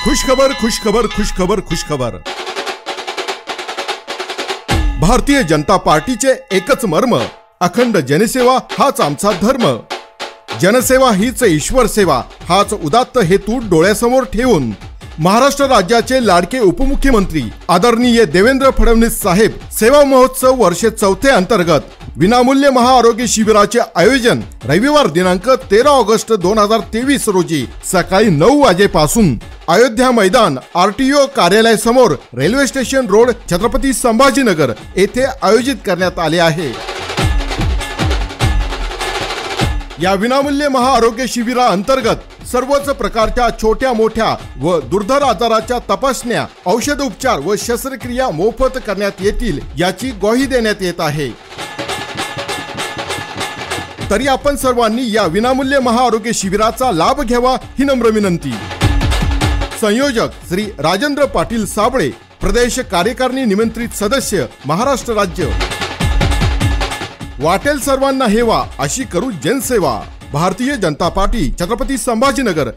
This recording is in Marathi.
खुशखबर खुशखबर खुशखबर खुशखबर। भारतीय जनता पार्टीचे एकच मर्म, अखंड जनसेवा हाच आमचा धर्म। जनसेवा हीच ईश्वर सेवा हाच उदात्त हेतू डोळ्यासमोर ठेवून महाराष्ट्र राज्याचे लाडके उपमुख्यमंत्री आदरणीय देवेंद्र फडणवीस साहेब सेवा महोत्सव वर्ष 4 अंतर्गत विनामूल्य महाआरोग्य शिबिराचे आयोजन रविवार दिनांक 13 ऑगस्ट 2023 रोजी सकाळी 9 वाजेपासून अयोध्या मैदान आरटीओ कार्यालय समोर railway station road Chhatrapati Sambhajinagar येथे आयोजित करण्यात आले आहे। या विनामूल्य महाआरोग्य शिबिरा अंतर्गत सर्वच प्रकारच्या छोट्या मोठ्या व दुर्धर आजाराच्या तपासण्या, औषध उपचार व शस्त्रक्रिया मोफत करण्यात येतील याची ग्वाही देण्यात येत आहे। तरी आपण सर्वांनी या विनामूल्य महाआरोग्य शिबिराचा लाभ घ्यावा ही नम्र विनंती। संयोजक श्री राजेंद्र पाटील साबळे, प्रदेश कार्यकारिणी निमंत्रित सदस्य महाराष्ट्र राज्य। वाटेल सर्वांना हेवा अशी करू जनसेवा। भारतीय जनता पार्टी छत्रपती संभाजीनगर।